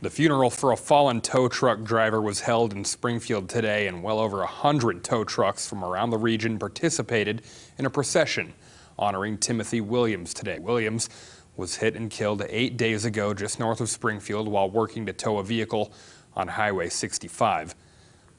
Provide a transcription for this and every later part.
The funeral for a fallen tow truck driver was held in Springfield today, and well over 100 tow trucks from around the region participated in a procession honoring Timothy Williams today. Williams was hit and killed 8 days ago just north of Springfield while working to tow a vehicle on Highway 65.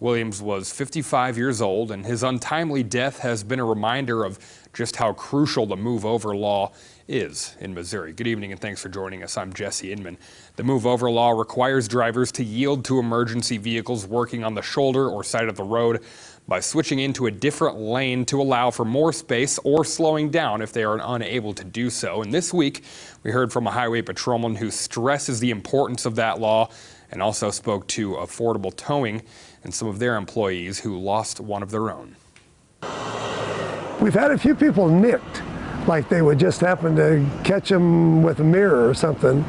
Williams was 55 years old, and his untimely death has been a reminder of just how crucial the move over law is in Missouri. Good evening and thanks for joining us. I'm Jesse Inman. The move over law requires drivers to yield to emergency vehicles working on the shoulder or side of the road by switching into a different lane to allow for more space or slowing down if they are unable to do so. And this week, we heard from a highway patrolman who stresses the importance of that law and also spoke to Affordable Towing and some of their employees who lost one of their own. We've had a few people nicked, like they would just happen to catch them with a mirror or something,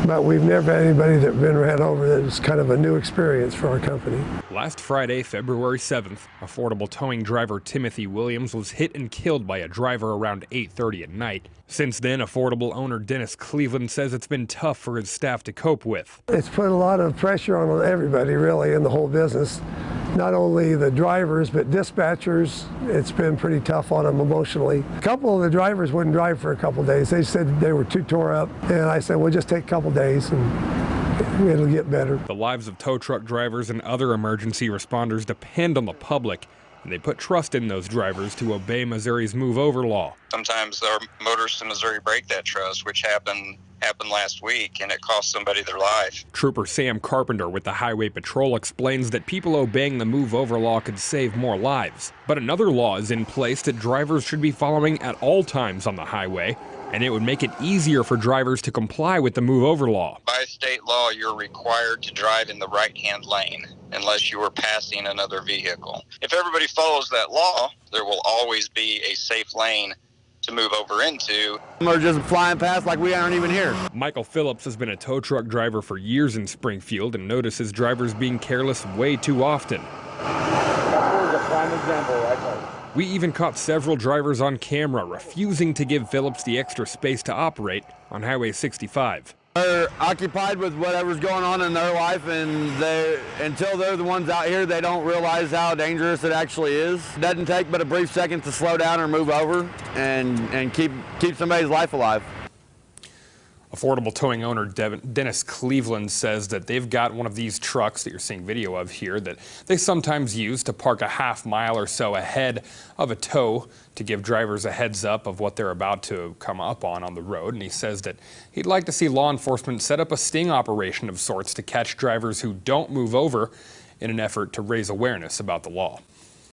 but we've never had anybody that's been ran over. That's kind of a new experience for our company. Last Friday, February 7th, Affordable Towing driver Timothy Williams was hit and killed by a driver around 8:30 at night. Since then, Affordable owner Dennis Cleveland says it's been tough for his staff to cope with. It's put a lot of pressure on everybody, really, in the whole business. Not only the drivers, but dispatchers. It's been pretty tough on them emotionally. A couple of the drivers wouldn't drive for a couple of days. They said they were too tore up. And I said, well, just take a couple of days and it'll get better. The lives of tow truck drivers and other emergency responders depend on the public, and they put trust in those drivers to obey Missouri's move over law. Sometimes our motorists in Missouri break that trust, which happened last week, and it cost somebody their life. Trooper Sam Carpenter with the Highway Patrol explains that people obeying the move over law could save more lives. But another law is in place that drivers should be following at all times on the highway, and it would make it easier for drivers to comply with the move over law. By state law, you're required to drive in the right-hand lane unless you are passing another vehicle. If everybody follows that law, there will always be a safe lane to move over into. We're just flying past like we aren't even here. Michael Phillips has been a tow truck driver for years in Springfield and notices drivers being careless way too often. That was a prime example right there. We even caught several drivers on camera refusing to give Phillips the extra space to operate on Highway 65. They're occupied with whatever's going on in their life, and until they're the ones out here, they don't realize how dangerous it actually is. It doesn't take but a brief second to slow down or move over and keep somebody's life alive. Affordable Towing owner Dennis Cleveland says that they've got one of these trucks that you're seeing video of here that they sometimes use to park a half mile or so ahead of a tow to give drivers a heads up of what they're about to come up on the road. And he says that he'd like to see law enforcement set up a sting operation of sorts to catch drivers who don't move over in an effort to raise awareness about the law.